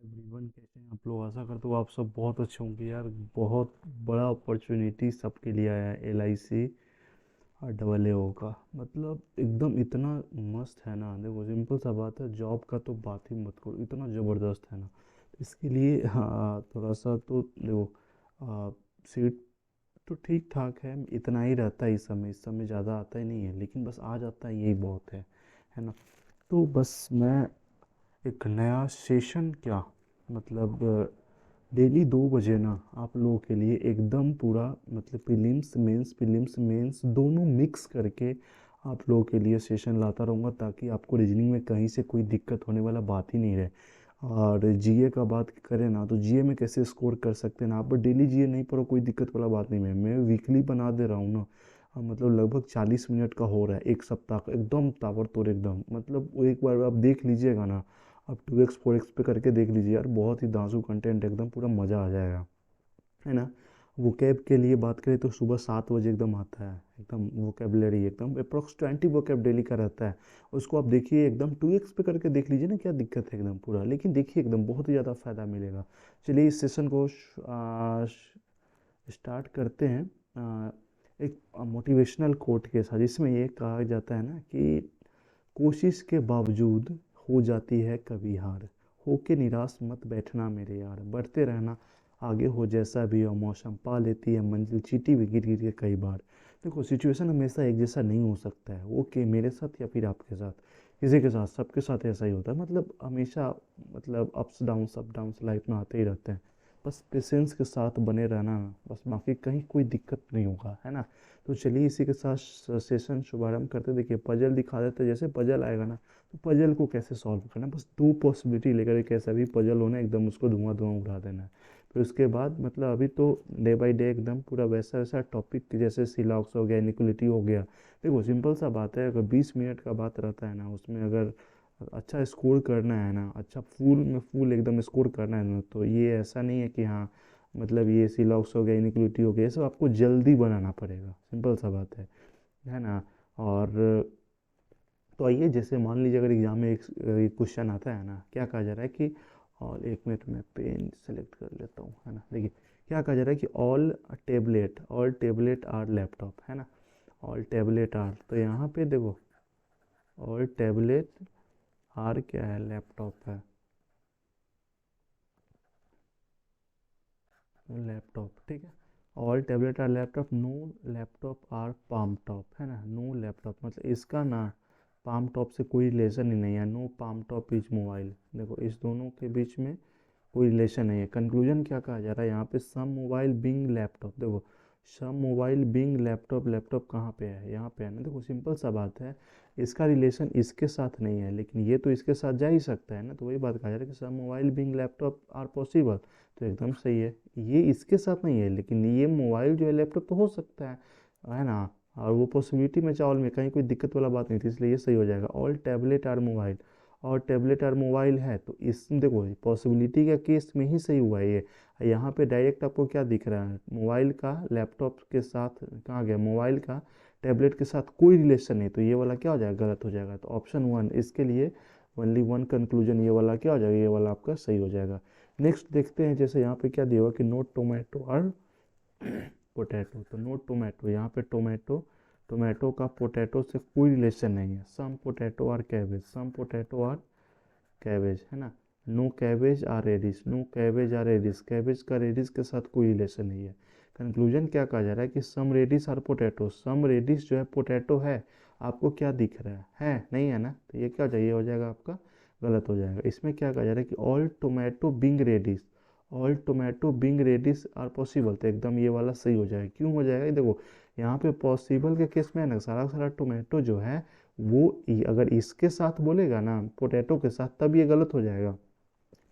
Everyone, कैसे हैं आप लोग? आशा करता हूँ आप सब बहुत अच्छे होंगे यार। बहुत बड़ा अपॉर्चुनिटी सबके लिए आया है एल आई सी और डबल ए ओ का। मतलब एकदम इतना मस्त है ना। देखो, सिंपल सा बात है, जॉब का तो बात ही मत करो, इतना ज़बरदस्त है ना। इसके लिए हाँ, थोड़ा सा तो देखो, सीट तो ठीक ठाक है, इतना ही रहता है इस समय ज़्यादा आता ही नहीं है, लेकिन बस आ जाता है, यही बहुत है ना। तो बस मैं एक नया सेशन क्या, मतलब डेली 2 बजे ना आप लोगों के लिए एकदम पूरा, मतलब प्रीलिम्स मेंस दोनों मिक्स करके आप लोगों के लिए सेशन लाता रहूँगा, ताकि आपको रीजनिंग में कहीं से कोई दिक्कत होने वाला बात ही नहीं रहे। और जीए का बात करें ना, तो जीए में कैसे स्कोर कर सकते हैं ना आप, डेली जीए नहीं पढ़ो कोई दिक्कत वाला बात नहीं है। मैं वीकली बना दे रहा हूँ ना। मतलब लगभग 40 मिनट का हो रहा है एक सप्ताह का, एकदम ताबड़तोड़ एकदम। मतलब वो एक बार आप देख लीजिएगा ना, आप 2x 4x पे करके देख लीजिए यार, बहुत ही दांसू कंटेंट, एकदम पूरा मज़ा आ जाएगा, है ना। वोकैब के लिए बात करें तो सुबह 7 बजे एकदम आता है, एकदम वोकेबलरी एकदम अप्रोक्स 20 वोकैब डेली का रहता है। उसको आप देखिए, एकदम 2x पे करके देख लीजिए ना, क्या दिक्कत है एकदम पूरा। लेकिन देखिए, एकदम बहुत ही ज़्यादा फ़ायदा मिलेगा। चलिए इस सेशन को स्टार्ट करते हैं। एक मोटिवेशनल कोट के साथ, जिसमें ये कहा जाता है ना कि कोशिश के बावजूद हो जाती है कभी हार, होके निराश मत बैठना मेरे यार, बढ़ते रहना, आगे हो जैसा भी हो, मौसम पा लेती है मंजिल, चीटी भी गिर गिर के कई बार। देखो, सिचुएशन हमेशा एक जैसा नहीं हो सकता है, वो कि मेरे साथ या फिर आपके साथ, किसी के साथ, सबके साथ ऐसा ही होता है। मतलब हमेशा, मतलब अप डाउन्स लाइफ में आते ही रहते हैं। बस पेशेंस के साथ बने रहना ना, बस, बाकी कहीं कोई दिक्कत नहीं होगा, है ना। तो चलिए इसी के साथ सेशन शुभारंभ करते। देखिए, पजल दिखा देते, जैसे पजल आएगा ना, तो पजल को कैसे सॉल्व करना, बस दो पॉसिबिलिटी लेकर एक ऐसा भी पजल होना, एकदम उसको धुआं धुआं उड़ा देना है। फिर उसके बाद, मतलब अभी तो डे बाय डे एकदम पूरा वैसा वैसा टॉपिक, जैसे सिलॉक्स हो गया, इनिक्वलिटी हो गया। देखो, सिंपल सा बात है, अगर 20 मिनट का बात रहता है ना, उसमें अगर अच्छा स्कोर करना है ना, अच्छा फुल में फुल एकदम स्कोर करना है ना, तो ये ऐसा नहीं है कि हाँ, मतलब ये सिलॉक्स हो गया, इनिक्वलिटी हो गया, ये सब आपको जल्दी बनाना पड़ेगा, सिंपल सा बात है ना। और तो आइए, जैसे मान लीजिए अगर एग्जाम में एक क्वेश्चन आता है ना, क्या कहा जा रहा है कि, और एक मिनट में पेन सेलेक्ट कर लेता हूँ, है ना। देखिए, क्या कहा जा रहा है कि ऑल टेबलेट आर लैपटॉप, है ना। ऑल टेबलेट आर, तो यहाँ पे देखो, ऑल टेबलेट आर क्या है, लैपटॉप है, लैपटॉप, ठीक है। All tablet are laptop, no laptop are palmtop, है ना। नो लैपटॉप मतलब इसका ना पाम टॉप से कोई रिलेशन ही नहीं है। No palmtop is mobile, देखो इस दोनों के बीच में कोई रिलेशन नहीं है। कंक्लूजन क्या कहा जा रहा है यहाँ पे, सम मोबाइल बिंग लैपटॉप, देखो सम मोबाइल बिंग लैपटॉप, लैपटॉप कहाँ पे है, यहाँ पे है ना। देखो सिंपल सा बात है, इसका रिलेशन इसके साथ नहीं है, लेकिन ये तो इसके साथ जा ही सकता है ना। तो वही बात कहा जा रहा है कि some mobile being laptop are possible, तो एकदम सही है। ये इसके साथ नहीं है, लेकिन ये मोबाइल जो है लैपटॉप तो हो सकता है ना। और वो पॉसिबिलिटी में चावल में कहीं कोई दिक्कत वाला बात नहीं थी, इसलिए ये सही हो जाएगा। ऑल टैबलेट आर मोबाइल, और टैबलेट और मोबाइल है, तो इस देखो पॉसिबिलिटी का केस में ही सही हुआ है ये। यहाँ पे डायरेक्ट आपको क्या दिख रहा है, मोबाइल का लैपटॉप के साथ, कहाँ गया, मोबाइल का टैबलेट के साथ कोई रिलेशन नहीं, तो ये वाला क्या हो जाएगा, गलत हो जाएगा। तो ऑप्शन वन इसके लिए ओनली वन कंक्लूजन, ये वाला क्या हो जाएगा, ये वाला आपका सही हो जाएगा। नेक्स्ट देखते हैं, जैसे यहाँ पे क्या दिया हुआ कि नोट टोमेटो और पोटैटो, तो नोट टोमेटो, यहाँ पे टोमेटो, टोमेटो का पोटैटो से कोई रिलेशन नहीं है। सम पोटैटो और कैबेज, सम पोटैटो और कैबेज, है ना। No cabbage are radish, no cabbage are radish, cabbage का रेडिश के साथ कोई रिलेशन नहीं है। कंक्लूजन क्या कहा जा रहा है कि some radish are potato, some radish जो है पोटैटो है, आपको क्या दिख रहा है नहीं है ना, तो ये क्या हो जाएगा, ये हो जाएगा आपका गलत हो जाएगा। इसमें क्या कहा जा रहा है कि all tomato being radish, all tomato being radish are possible, तो एकदम ये वाला सही हो जाएगा। क्यों हो जाएगा, ये देखो यहाँ पे पॉसिबल के केस में है ना, सारा का सारा टोमेटो जो है वो अगर इसके साथ बोलेगा ना, पोटैटो के साथ, तब ये गलत हो जाएगा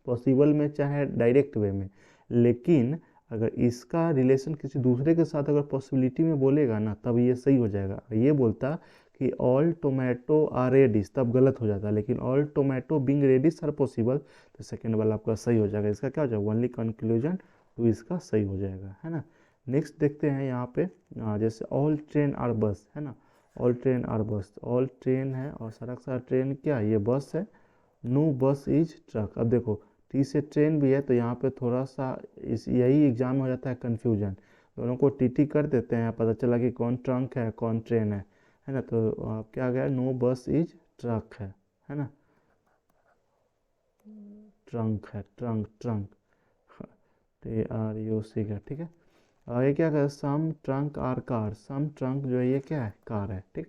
पॉसिबल में, चाहे डायरेक्ट वे में। लेकिन अगर इसका रिलेशन किसी दूसरे के साथ अगर पॉसिबिलिटी में बोलेगा ना, तब ये सही हो जाएगा। ये बोलता कि ऑल टोमेटो आर रेडिश, तब गलत हो जाता, लेकिन all tomato being radish are possible, तो सेकेंड वाला आपका सही हो जाएगा। इसका क्या हो जाएगा, ओनली कंक्लूजन, तो इसका सही हो जाएगा, है ना। नेक्स्ट देखते हैं यहाँ पे, जैसे ऑल ट्रेन आर बस, है ना। ऑल ट्रेन आर बस, ऑल ट्रेन है और सारा का सारा ट्रेन क्या है, ये बस है। नो बस इज ट्रक, अब देखो टी से ट्रेन भी है, तो यहाँ पे थोड़ा सा इस यही एग्जाम में हो जाता है कन्फ्यूजन। दोनों को टी कर देते हैं, पता चला कि कौन ट्रंक है कौन ट्रेन है ना। तो क्या गया, नो बस इज ट्रक है ना, ट्रंक है, ट्रंक ट्रंक, TRUC का, ठीक है। और ये क्या है, some trunk are car, some trunk जो है ये क्या है, कार है, ठीक।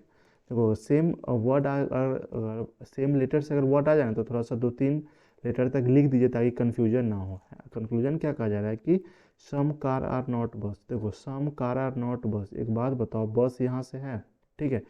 देखो सेम वर्ड अगर सेम लेटर से अगर वर्ड आ जाए ना तो थोड़ा सा 2-3 लेटर तक लिख दीजिए ताकि कन्फ्यूजन ना हो। कन्फ्यूजन क्या कहा जा रहा है कि सम कार आर नॉट बस। देखो सम कार आर नॉट बस, एक बात बताओ, बस यहाँ से है, ठीक है,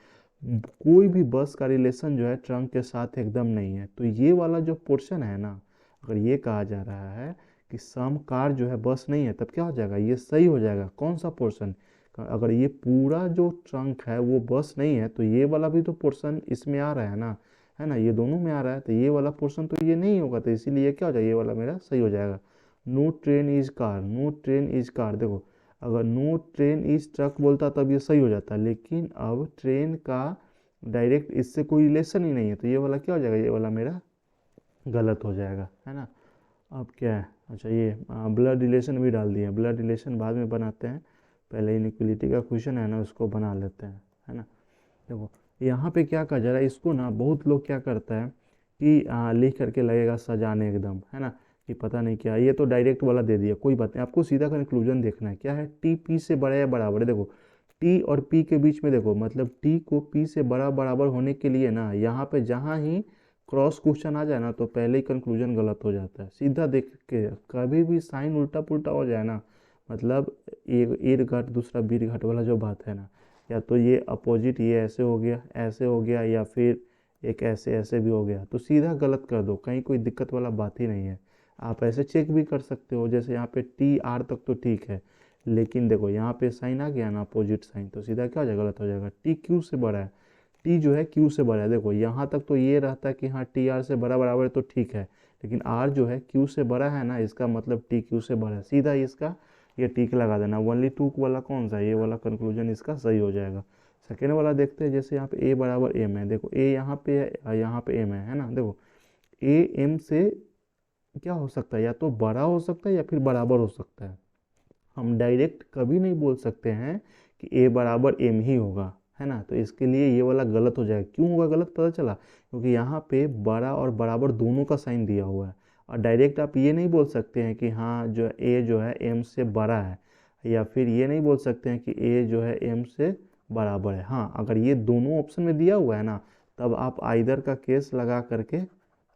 कोई भी बस का रिलेशन जो है ट्रंक के साथ एकदम नहीं है। तो ये वाला जो पोर्शन है ना, अगर ये कहा जा रहा है कि सम कार जो है बस नहीं है, तब क्या हो जाएगा, ये सही हो जाएगा। कौन सा पोर्शन, अगर ये पूरा जो ट्रंक है वो बस नहीं है तो ये वाला भी तो पोर्शन इसमें आ रहा है ना, ये दोनों में आ रहा है, तो ये वाला पोर्शन तो ये नहीं होगा, तो इसीलिए क्या हो जाएगा, ये वाला मेरा सही हो जाएगा। No train is car, no train is car, देखो अगर नो ट्रेन इज ट्रक बोलता तब ये सही हो जाता, लेकिन अब ट्रेन का डायरेक्ट इससे कोई रिलेशन ही नहीं है, तो ये वाला क्या हो जाएगा, ये वाला मेरा गलत हो जाएगा, है ना। अब क्या है, अच्छा ये ब्लड रिलेशन भी डाल दिए, ब्लड रिलेशन बाद में बनाते हैं, पहले इनइक्वलिटी का क्वेश्चन है ना उसको बना लेते हैं, है ना। देखो यहाँ पे क्या कहा जा रहा है, इसको ना बहुत लोग क्या करता है कि लिख करके लगेगा सजाने एकदम, है ना, कि पता नहीं क्या, ये तो डायरेक्ट वाला दे दिया, कोई बात नहीं, आपको सीधा कंक्लूजन देखना है क्या है, टी पी से बड़ा या बराबर है। देखो टी और पी के बीच में देखो, मतलब टी को पी से बड़ा बराबर होने के लिए ना यहाँ पे जहाँ ही क्रॉस क्वेश्चन आ जाए ना तो पहले ही कंक्लूजन गलत हो जाता है। सीधा देख के कभी भी साइन उल्टा पुल्टा हो जाए ना, मतलब एक ईर घट दूसरा बीर घट वाला जो बात है ना, या तो ये अपोजिट, ये ऐसे हो गया या फिर एक ऐसे ऐसे भी हो गया, तो सीधा गलत कर दो, कहीं कोई दिक्कत वाला बात ही नहीं है। आप ऐसे चेक भी कर सकते हो, जैसे यहाँ पे टी आर तक तो ठीक है, लेकिन देखो यहाँ पे साइन आ गया ना अपोजिट साइन, तो सीधा क्या हो जाएगा, गलत हो जाएगा। टी क्यू से बड़ा है, टी जो है क्यू से बड़ा है, देखो यहाँ तक तो ये रहता है कि हाँ टी आर से बड़ा बराबर है तो ठीक है, लेकिन आर जो है क्यू से बड़ा है ना, इसका मतलब टी क्यू से बड़ा है, सीधा इसका ये टिक लगा देना। ओनली टू वाला कौन सा है, ये वाला कंक्लूजन इसका सही हो जाएगा। सेकेंड वाला देखते हैं, जैसे यहाँ पे ए बराबर एम है, देखो ए यहाँ पे है यहाँ पे एम है ना, देखो ए एम से क्या हो सकता है, या तो बड़ा हो सकता है या फिर बराबर हो सकता है। हम डायरेक्ट कभी नहीं बोल सकते हैं कि ए बराबर एम ही होगा, है ना, तो इसके लिए ये वाला गलत हो जाएगा। क्यों होगा गलत, पता चला, क्योंकि यहाँ पे बड़ा और बराबर दोनों का साइन दिया हुआ है, और डायरेक्ट आप ये नहीं बोल सकते हैं कि हाँ जो ए जो है एम से बड़ा है, या फिर ये नहीं बोल सकते हैं कि ए जो है एम से बराबर है। हाँ अगर ये दोनों ऑप्शन में दिया हुआ है ना, तब आप आइदर का केस लगा करके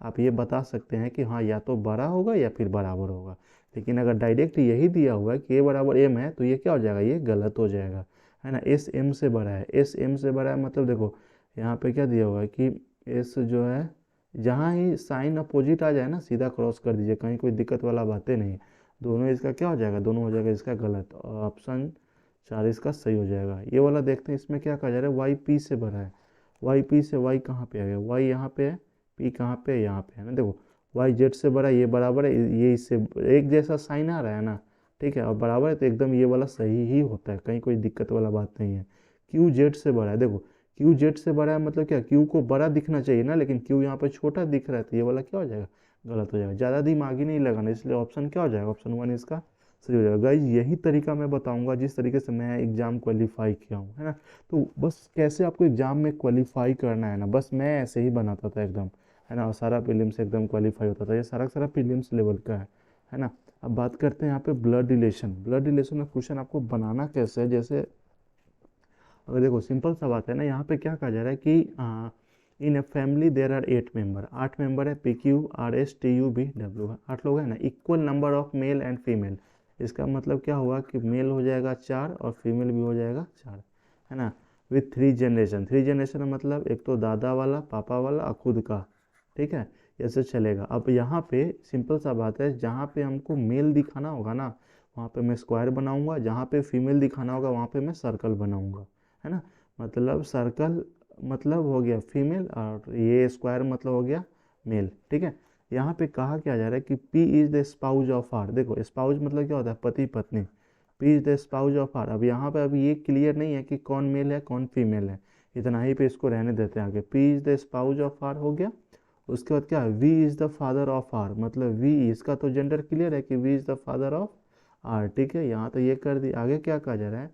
आप ये बता सकते हैं कि हाँ या तो बड़ा होगा या फिर बराबर होगा। लेकिन अगर डायरेक्ट यही दिया हुआ है कि ए बराबर एम है, तो ये क्या हो जाएगा, ये गलत हो जाएगा, है ना। एस एम से बड़ा है, एस एम से बड़ा है, मतलब देखो यहाँ पे क्या दिया हुआ है कि एस जो है जहाँ ही साइन अपोजिट आ जाए ना सीधा क्रॉस कर दीजिए, कहीं कोई दिक्कत वाला बातें नहीं। दोनों इसका क्या हो जाएगा, दोनों हो जाएगा इसका गलत, और ऑप्शन 4 इसका सही हो जाएगा। ये वाला देखते हैं, इसमें क्या कहा जा रहा है, वाई पी से बड़ा है, वाई पी से, वाई कहाँ पे आ गया, वाई यहाँ पे है, पी कहाँ पे है, यहाँ पे है ना। देखो वाई जेड से बड़ा है, ये बराबर है, ये इससे एक जैसा साइन आ रहा है ना, ठीक है, और बराबर है, तो एकदम ये वाला सही ही होता है, कहीं कोई दिक्कत वाला बात नहीं है। क्यू जेड से बड़ा है, देखो क्यू जेड से बड़ा है मतलब क्या, क्यू को बड़ा दिखना चाहिए ना, लेकिन क्यू यहाँ पे छोटा दिख रहा है, तो ये वाला क्या हो जाएगा, गलत हो जाएगा। ज़्यादा दिमाग ही नहीं लगाना, इसलिए ऑप्शन क्या हो जाएगा, ऑप्शन 1 इसका सही हो जाएगा। गाइज यही तरीका मैं बताऊंगा जिस तरीके से मैं एग्ज़ाम क्वालिफाई किया हूँ, है ना। तो बस कैसे आपको एग्ज़ाम में क्वालिफाई करना है ना, बस मैं ऐसे ही बनाता था एकदम, है ना, और सारा प्रीलिम्स एकदम क्वालिफाई होता था, ये सारा सारा प्रीलिम्स लेवल का है ना। अब बात करते हैं यहाँ पे ब्लड रिलेशन, ब्लड रिलेशन में क्वेश्चन आपको बनाना कैसे है, जैसे अगर देखो सिंपल सा बात है ना, यहाँ पे क्या कहा जा रहा है कि in a family there are 8 member, 8 member है, P Q R S T U B W है, 8 लोग हैं ना, equal number of male and female. इसका मतलब क्या हुआ कि मेल हो जाएगा 4 और फीमेल भी हो जाएगा 4, है ना। विथ 3 जनरेशन, 3 जनरेशन मतलब एक तो दादा वाला, पापा वाला और खुद का, ठीक है, ऐसे चलेगा। अब यहाँ पे सिंपल सा बात है, जहाँ पे हमको मेल दिखाना होगा ना वहाँ पे मैं स्क्वायर बनाऊंगा, जहाँ पे फीमेल दिखाना होगा वहाँ पे मैं सर्कल बनाऊंगा, है ना। मतलब सर्कल मतलब हो गया फीमेल, और ये स्क्वायर मतलब हो गया मेल, ठीक है। यहाँ पे कहा क्या जा रहा है कि P is the spouse of R, देखो स्पाउज मतलब क्या होता है, पति पत्नी, P is the spouse of R. अब यहाँ पे अभी ये क्लियर नहीं है कि कौन मेल है कौन फीमेल है, इतना ही पे इसको रहने देते हैं आगे। P is the spouse of R हो गया, उसके बाद क्या है, V is the father of R, मतलब वी इसका तो जेंडर क्लियर है कि V is the father of R, ठीक है, यहाँ तो ये कर दी। आगे क्या कहा जा रहा है,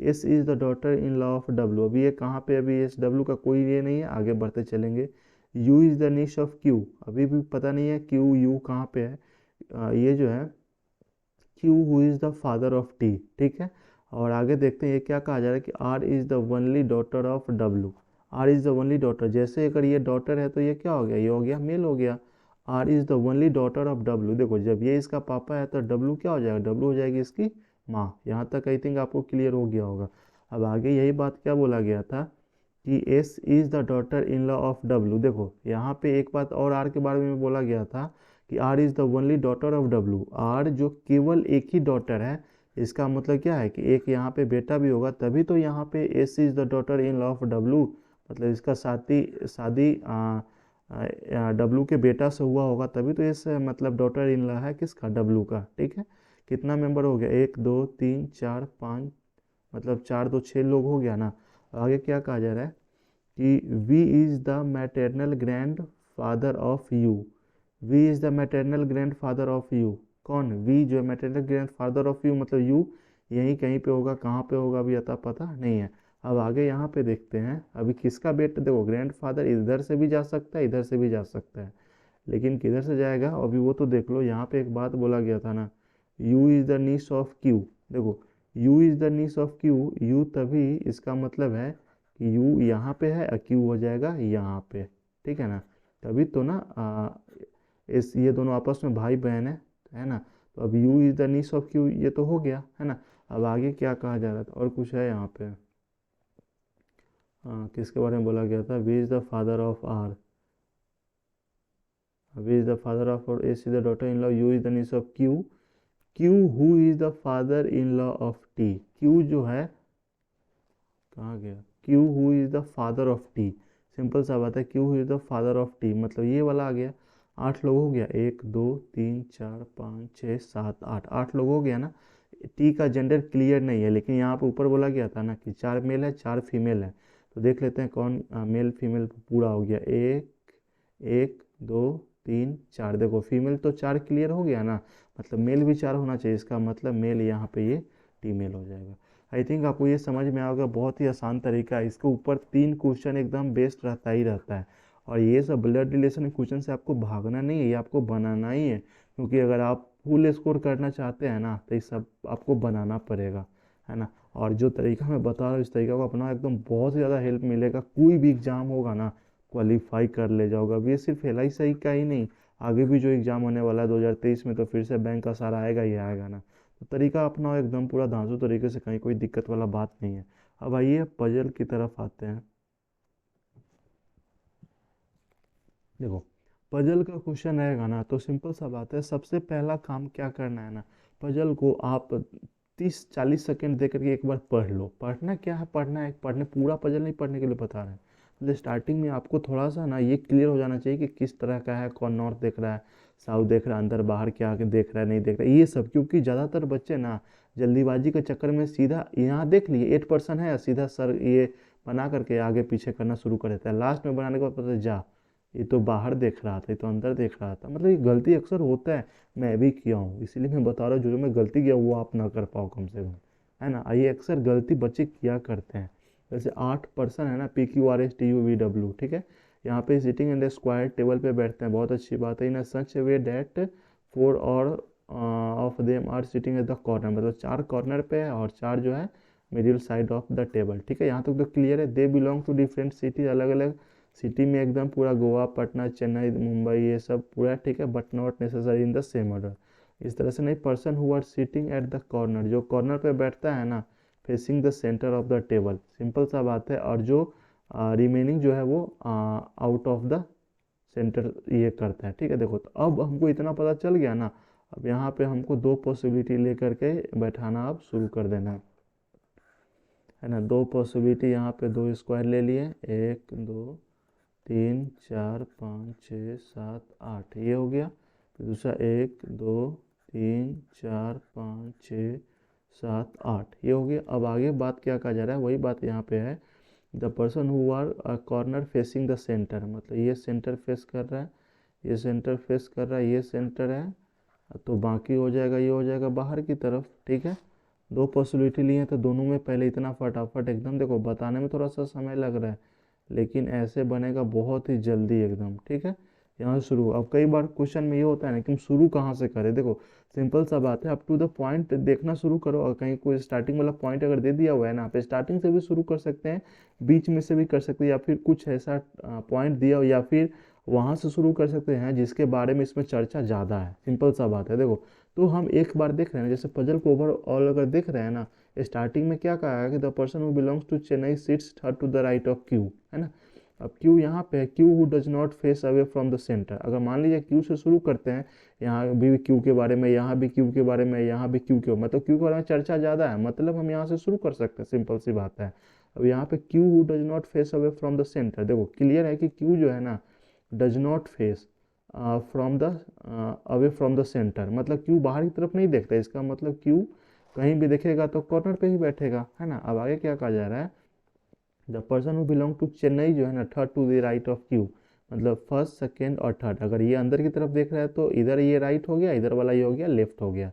S is the daughter in law of W, अभी ये कहाँ पे, अभी एस डब्ल्यू का कोई ये नहीं है, आगे बढ़ते चलेंगे। यू इज़ द निश ऑफ क्यू, अभी भी पता नहीं है क्यू यू कहाँ पे है। ये जो है Q who is the father of T, ठीक है। और आगे देखते हैं ये क्या कहा जा रहा है कि R is the only daughter of W, R is the only daughter, जैसे अगर ये डॉटर है तो ये क्या हो गया, ये हो गया मेल हो गया। R is the only daughter of W, देखो जब ये इसका पापा है तो डब्ल्यू क्या हो जाएगा, डब्ल्यू हो जाएगी इसकी माँ। यहाँ तक आई थिंक आपको क्लियर हो गया होगा। अब आगे यही बात क्या बोला गया था कि S is the daughter in law of W, देखो यहाँ पे एक बात और आर के बारे में बोला गया था कि R is the only daughter of W, R जो केवल एक ही डॉटर है, इसका मतलब क्या है कि एक यहाँ पे बेटा भी होगा, तभी तो यहाँ पे S is the daughter in law of W, मतलब इसका शादी शादी डब्ल्यू के बेटा से हुआ होगा, तभी तो इस मतलब डॉटर इन लॉ है किसका, डब्ल्यू का, ठीक है। कितना मेंबर हो गया, एक दो तीन चार पाँच, मतलब चार दो छः लोग हो गया ना। आगे क्या कहा जा रहा है कि V is the maternal grandfather of U, V is the maternal grandfather of U, कौन, वी जो है maternal grandfather of U, मतलब यू यहीं कहीं पे होगा, कहाँ पे होगा अभी अता पता नहीं है। अब आगे यहाँ पे देखते हैं अभी किसका बेटा, देखो ग्रैंड फादर इधर से भी जा सकता है इधर से भी जा सकता है, लेकिन किधर से जाएगा अभी वो तो देख लो। यहाँ पे एक बात बोला गया था ना, U is the niece of Q, देखो U is the niece of Q, U तभी इसका मतलब है कि यू यहाँ पे है और क्यू हो जाएगा यहाँ पे, ठीक है ना। तभी तो ना इस ये दोनों आपस में भाई बहन है ना। तो अब U is the niece of Q ये तो हो गया है ना। अब आगे क्या कहा जा रहा था, और कुछ है यहाँ पे, किसके बारे में बोला गया था, V is the father of R, V is the father of और S is the daughter in law, U is the niece of Q, Q who is the father in law of T, Q जो है कहाँ गया, Q who is the father of T, simple सा बात है, Q who is the father of T, मतलब ये वाला आ गया। 8 लोग हो गया, एक दो तीन चार पाँच छः सात आठ, 8 लोग हो गया ना। टी का जेंडर क्लियर नहीं है, लेकिन यहाँ पे ऊपर बोला गया था ना कि 4 मेल है 4 फीमेल है, तो देख लेते हैं कौन मेल फीमेल पूरा हो गया, एक एक दो तीन चार, देखो फीमेल तो 4 क्लियर हो गया ना, मतलब मेल भी 4 होना चाहिए, इसका मतलब मेल यहाँ पे ये फीमेल हो जाएगा। आई थिंक आपको ये समझ में आएगा, बहुत ही आसान तरीका है, इसके ऊपर 3 क्वेश्चन एकदम बेस्ट रहता ही रहता है। और ये सब ब्लड रिलेशन क्वेश्चन से आपको भागना नहीं है, ये आपको बनाना ही है, क्योंकि अगर आप फुल स्कोर करना चाहते हैं ना तो ये सब आपको बनाना पड़ेगा, है ना। और जो तरीका मैं बता रहा हूँ इस तरीका को अपना एकदम बहुत ही ज़्यादा हेल्प मिलेगा, कोई भी एग्ज़ाम होगा ना क्वालिफाई कर ले जाओगे। अब ये सिर्फ एल आई सी का ही नहीं, आगे भी जो एग्ज़ाम होने वाला है 2023 में, तो फिर से बैंक का सारा आएगा ही आएगा ना। तो तरीका अपनाओ एकदम पूरा धांसू तरीके से, कहीं कोई दिक्कत वाला बात नहीं है। अब आइए पजल की तरफ आते हैं। देखो पजल का क्वेश्चन रहेगा ना तो सिंपल सा बात है, सबसे पहला काम क्या करना है ना, पजल को आप 30-40 सेकंड दे करके एक बार पढ़ लो। पढ़ना क्या है, पढ़ना है पढ़ने, पूरा पजल नहीं पढ़ने के लिए बता रहे हैं, मतलब स्टार्टिंग में आपको थोड़ा सा ना ये क्लियर हो जाना चाहिए कि किस तरह का है, कौन नॉर्थ देख रहा है, साउथ देख रहा है, अंदर बाहर क्या आके देख रहा है नहीं देख रहा है, ये सब। क्योंकि ज़्यादातर बच्चे ना जल्दीबाजी के चक्कर में सीधा यहाँ देख लिए 8% है, सीधा सर ये बना करके आगे पीछे करना शुरू कर देता है, लास्ट में बनाने के बाद पता जा ये तो बाहर देख रहा था, ये तो अंदर देख रहा था, मतलब ये गलती अक्सर होता है, मैं भी किया हूँ, इसीलिए मैं बता रहा हूँ जो जो मैं गलती किया वो आप ना कर पाओ कम से कम, है ना। ये अक्सर गलती बच्चे किया करते हैं। जैसे 8 पर्सन है ना, PQRSTUVW, ठीक है। यहाँ पे sitting in the square table पे बैठते हैं, बहुत अच्छी बात है, इन सच वे डैट 4 और of them are sitting at the corner, मतलब 4 कॉर्नर पे है और 4 जो है middle side of the table, ठीक है। यहाँ तक तो क्लियर है। They belong to different city, अलग अलग सिटी में एकदम पूरा गोवा पटना चेन्नई मुंबई ये सब पूरा, ठीक है, but not necessary in the same order, इस तरह से नहीं। Person who are sitting at the corner, जो कॉर्नर पे बैठता है ना facing the centre of the table, simple सा बात है। और जो रिमेनिंग जो है वो आउट ऑफ द सेंटर ये करता है, ठीक है। देखो तो अब हमको इतना पता चल गया ना, अब यहाँ पे हमको 2 पॉसिबिलिटी लेकर के बैठाना अब शुरू कर देना है ना। 2 पॉसिबिलिटी, यहाँ पे 2 स्क्वायर ले लिए, 1 2 3 4 5 6 7 8, ये हो गया। फिर दूसरा 1 2 3 4 5 6 7 8, ये हो गया। अब आगे बात क्या कहा जा रहा है, वही बात यहाँ पे है the person who are corner facing the centre, मतलब ये सेंटर फेस कर रहा है, ये सेंटर फेस कर रहा है, ये सेंटर है, तो बाकी हो जाएगा, ये हो जाएगा बाहर की तरफ। ठीक है, दो पॉसिबिलिटी लिए हैं तो दोनों में पहले इतना फटाफट एकदम, देखो बताने में थोड़ा सा समय लग रहा है लेकिन ऐसे बनेगा बहुत ही जल्दी एकदम। ठीक है, यहाँ से शुरू। अब कई बार क्वेश्चन में ये होता है ना कि हम शुरू कहाँ से करें, देखो सिंपल सा बात है, अप टू द पॉइंट देखना शुरू करो, और कहीं कोई स्टार्टिंग वाला पॉइंट अगर दे दिया हुआ है ना, आप स्टार्टिंग से भी शुरू कर सकते हैं, बीच में से भी कर सकते हैं, या फिर कुछ ऐसा पॉइंट दिया हो, या फिर वहाँ से शुरू कर सकते हैं जिसके बारे में इसमें चर्चा ज़्यादा है। सिंपल सा बात है, देखो तो हम एक बार देख रहे हैं, जैसे पजल को ओवरऑल अगर देख रहे हैं ना, स्टार्टिंग में क्या कहा है कि the person who belongs to Chennai sits third to the right of Q, है ना। अब क्यू यहाँ पे है, Q who does not face away from the centre. अगर मान लीजिए क्यू से शुरू करते हैं, यहाँ भी क्यू के बारे में, यहाँ भी क्यू के बारे में, यहाँ भी क्यू के, मतलब क्यू के बारे में चर्चा ज़्यादा है, मतलब हम यहाँ से शुरू कर सकते हैं, सिंपल सी बात है। अब यहाँ पे Q who does not face away from the centre, देखो क्लियर है कि क्यू जो है ना does not face from the away from the centre, मतलब क्यू बाहर की तरफ नहीं देखता, इसका मतलब क्यू कहीं भी देखेगा तो कॉर्नर पे ही बैठेगा, है ना। अब आगे क्या कहा जा रहा है, the person who belong to Chennai जो है ना third to the right of Q, मतलब फर्स्ट सेकेंड और थर्ड, अगर ये अंदर की तरफ देख रहा है तो इधर ये राइट हो गया, इधर वाला ये हो गया लेफ्ट हो गया,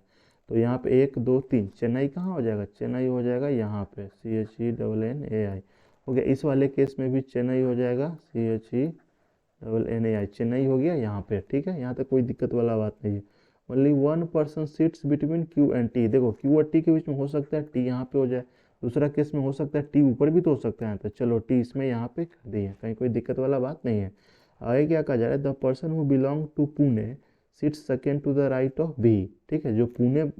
तो यहाँ पे 1 2 3 चेन्नई कहाँ हो जाएगा, चेन्नई हो जाएगा यहाँ पे CHENNAI हो गया। इस वाले केस में भी चेन्नई हो जाएगा CHENNAI, चेन्नई हो गया यहाँ पे। ठीक है, यहाँ तक कोई दिक्कत वाला बात नहीं है। Only one person seats between Q and T, देखो क्यू और टी के बीच में हो सकता है टी यहाँ पे हो जाए, दूसरा केस में हो सकता है टी ऊपर भी तो हो सकता है, तो चलो टी इसमें यहाँ पे कर दिए, कहीं कोई दिक्कत वाला बात नहीं है। आगे क्या कहा जा रहा है, the person who belong to Pune sits second to the right of B. ठीक है, जो पुणे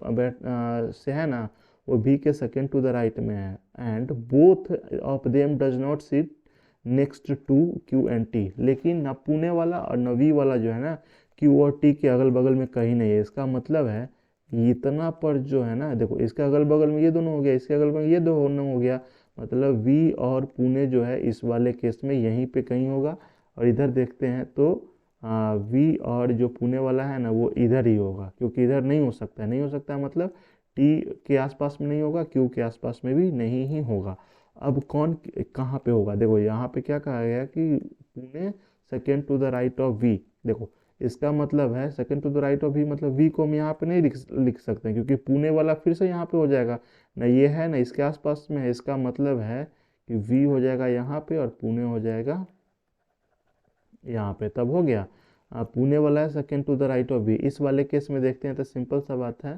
से है ना वो बी के सेकेंड टू द राइट में है, and both of them does not sit next to Q and T, लेकिन ना पुणे वाला और ना वी वाला जो है ना क्यू और टी के अगल बगल में कहीं नहीं है। इसका मतलब है इतना पर जो है ना, देखो इसके अगल बगल में ये दोनों हो गया, इसके अगल बगल ये दोनों हो गया, मतलब वी और पुणे जो है इस वाले केस में यहीं पे कहीं होगा। और इधर देखते हैं तो वी और जो पुणे वाला है ना वो इधर ही होगा, क्योंकि इधर नहीं हो सकता है, नहीं हो सकता है मतलब टी के आसपास में नहीं होगा, क्यू के आसपास में भी नहीं ही होगा। अब कौन कहाँ पे होगा, देखो यहाँ पे क्या कहा गया कि Pune second to the right of V, देखो इसका मतलब है second to the right of V, मतलब वी को हम यहाँ पे नहीं लिख सकते हैं, क्योंकि पुणे वाला फिर से यहाँ पे हो जाएगा, ना ये है ना इसके आसपास में है, इसका मतलब है कि वी हो जाएगा यहाँ पे और पुणे हो जाएगा यहाँ पे, तब हो गया। पुणे वाला है second to the right of V. इस वाले केस में देखते हैं तो सिंपल सा बात है,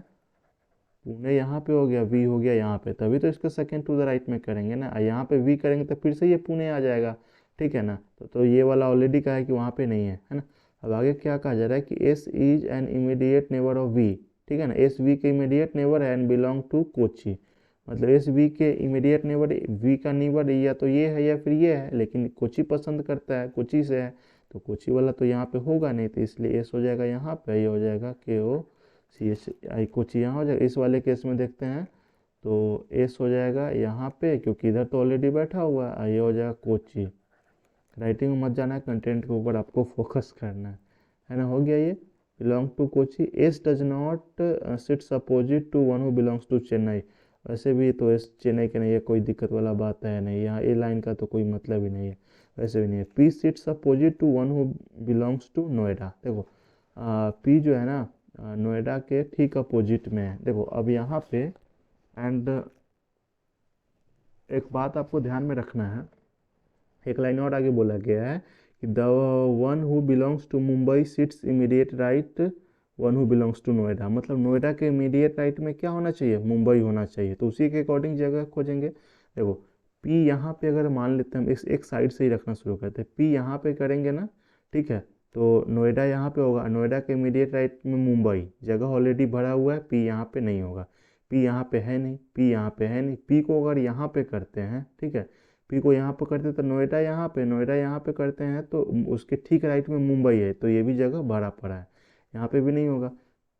पुणे यहाँ पे हो गया, वी हो गया यहाँ पे, तभी तो इसको सेकेंड टू द राइट में करेंगे ना, यहाँ पे वी करेंगे तो फिर से ये पुणे आ जाएगा। ठीक है ना, तो ये वाला ऑलरेडी कहा है कि वहाँ पे नहीं है ना। अब आगे क्या कहा जा रहा है कि S is an immediate neighbour of V. ठीक है ना, एस वी के इमीडिएट नेबर है एंड बिलोंग टू कोची, मतलब एस वी के इमीडिएट नेबर, वी का नेबर या तो ये है या फिर ये है, लेकिन कोची पसंद करता है, कोची से है, तो कोची वाला तो यहाँ पे होगा नहीं, तो इसलिए एस हो जाएगा यहाँ पे, ये हो जाएगा KOCHI कोची यहाँ हो जाएगा। इस वाले केस में देखते हैं तो एस हो जाएगा यहाँ पे, क्योंकि इधर तो ऑलरेडी बैठा हुआ है, ये हो जाएगा कोची। राइटिंग में मत जाना है, कंटेंट के ऊपर आपको फोकस करना है ना। हो गया ये, belong to Kochi. S does not sits opposite to one who belongs to Chennai, वैसे भी तो एस चेन्नई के नहीं है, कोई दिक्कत वाला बात है नहीं, यहाँ ए लाइन का तो कोई मतलब ही नहीं है, वैसे भी नहीं है। P sits opposite to one who belongs to Noida, देखो पी जो है ना नोएडा के ठीक अपोजिट में है। देखो अब यहाँ पे एंड एक बात आपको ध्यान में रखना है, एक लाइन और आगे बोला गया है कि the one who belongs to Mumbai sits immediate right one who belongs to Noida, मतलब नोएडा के इमीडिएट राइट में क्या होना चाहिए, मुंबई होना चाहिए, तो उसी के अकॉर्डिंग जगह खोजेंगे। देखो पी यहाँ पे अगर मान लेते हैं हम एक साइड से ही रखना शुरू करते हैं, पी यहाँ पे करेंगे ना, ठीक है, तो नोएडा यहाँ पे होगा, नोएडा के इमीडिएट राइट में मुंबई, जगह ऑलरेडी भरा हुआ है, पी यहाँ पे नहीं होगा, पी यहाँ पे है नहीं, पी यहाँ पे है नहीं, पी को अगर यहाँ पे करते हैं, ठीक है, पी को यहाँ पे करते हैं तो नोएडा यहाँ पे, नोएडा यहाँ पे करते हैं तो उसके ठीक राइट में मुंबई है, तो ये भी जगह भरा पड़ा है, यहाँ पे भी नहीं होगा।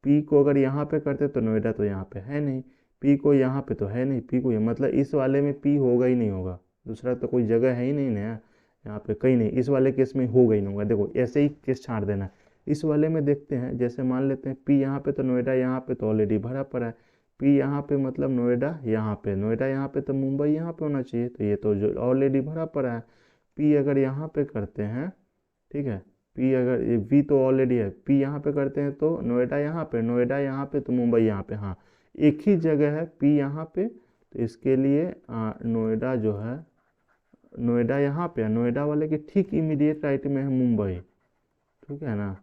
पी को अगर यहाँ पे करते तो नोएडा तो यहाँ पे है नहीं, पी को यहाँ पे तो है नहीं, पी को मतलब इस वाले में पी होगा ही नहीं होगा, दूसरा तो कोई जगह है ही नहीं ना यहाँ पे, कहीं नहीं, इस वाले केस में होगा ही नहीं होगा। देखो ऐसे ही केस छाड़ देना। इस वाले में देखते हैं, जैसे मान लेते हैं पी यहाँ पे तो नोएडा यहाँ पे तो ऑलरेडी भरा पड़ा है, पी यहाँ पे मतलब नोएडा यहाँ पे, नोएडा यहाँ पे तो मुंबई यहाँ पे होना चाहिए, तो ये तो जो ऑलरेडी भरा पड़ा है। पी अगर यहाँ पे करते हैं, ठीक है, पी अगर ये वी तो ऑलरेडी है, पी यहाँ पे करते हैं तो नोएडा यहाँ पे, नोएडा यहाँ पे तो मुंबई यहाँ पे, हाँ एक ही जगह है पी यहाँ पे, तो इसके लिए नोएडा जो है, नोएडा यहाँ पे है, नोएडा वाले के ठीक इमीडिएट राइट में है मुंबई, ठीक है ना,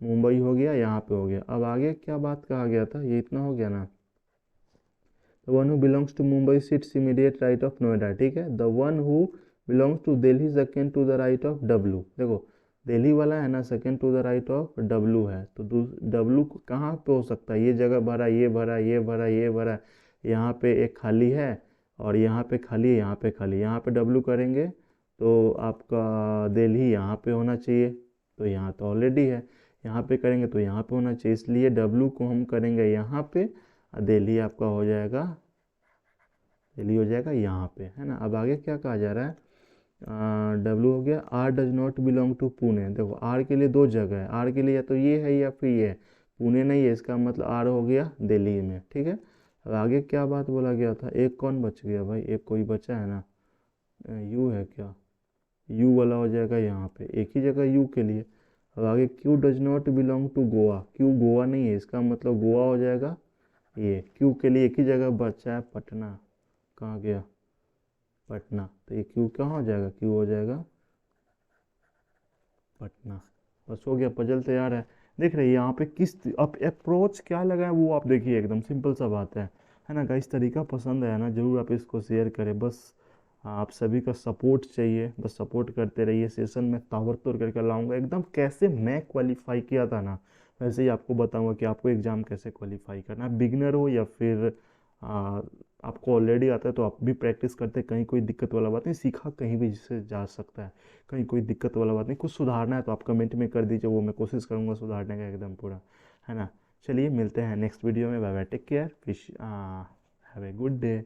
मुंबई हो गया, यहाँ पे हो गया। अब आगे क्या बात कहा गया था, ये इतना हो गया ना। The one who belongs to Mumbai sits immediate right of Noida, ठीक है। The one who belongs to Delhi second to the right of W, देखो दिल्ली वाला है ना second to the right of W है, तो डब्लू कहाँ पे हो सकता है, ये जगह भरा, ये भरा, ये भरा, ये भरा, यहाँ पे एक खाली है और यहाँ पे खाली है, यहाँ पे खाली, यहाँ पे डब्लू करेंगे तो आपका दिल्ली यहाँ पे होना चाहिए, तो यहाँ तो ऑलरेडी है, यहाँ पे करेंगे तो यहाँ पे होना चाहिए, इसलिए डब्लू को हम करेंगे यहाँ पे, दिल्ली आपका हो जाएगा, दिल्ली हो जाएगा यहाँ पे, है ना। अब आगे क्या कहा जा रहा है, डब्लू हो गया। R does not belong to Pune, देखो आर के लिए दो जगह है, आर के लिए या तो ये है या फिर ये है, पुणे नहीं है, इसका मतलब आर हो गया दिल्ली में, ठीक है। अब आगे क्या बात बोला गया था, एक कौन बच गया भाई, एक कोई बचा है ना, यू है क्या, यू वाला हो जाएगा यहाँ पे, एक ही जगह यू के लिए। अब आगे Q does not belong to Goa, Q Goa नहीं है, इसका मतलब गोवा हो जाएगा, ये क्यू के लिए एक ही जगह बचा है पटना, कहाँ गया पटना, तो ये क्यू कहाँ हो जाएगा, क्यू हो जाएगा पटना। बस हो गया, पजल तैयार है। देख रहे हैं यहाँ पे किस अब अप्रोच क्या लगा है वो आप देखिए, एकदम सिंपल सा बात है ना गाइस। तरीका पसंद आया ना, ज़रूर आप इसको शेयर करें, बस आप सभी का सपोर्ट चाहिए, बस सपोर्ट करते रहिए। सेशन में ताबड़तोड़ करके लाऊंगा एकदम, कैसे मैं क्वालिफाई किया था ना वैसे ही आपको बताऊंगा कि आपको एग्ज़ाम कैसे क्वालिफाई करना है, बिगनर हो या फिर आ, आपको ऑलरेडी आता है तो आप भी प्रैक्टिस करते, कहीं कोई दिक्कत वाला बात नहीं, सीखा कहीं भी जिससे जा सकता है, कहीं कोई दिक्कत वाला बात नहीं। कुछ सुधारना है तो आप कमेंट में कर दीजिए, वो मैं कोशिश करूँगा सुधारने का एकदम पूरा, है ना। चलिए मिलते हैं नेक्स्ट वीडियो में, bye bye, take care, fish have a good day.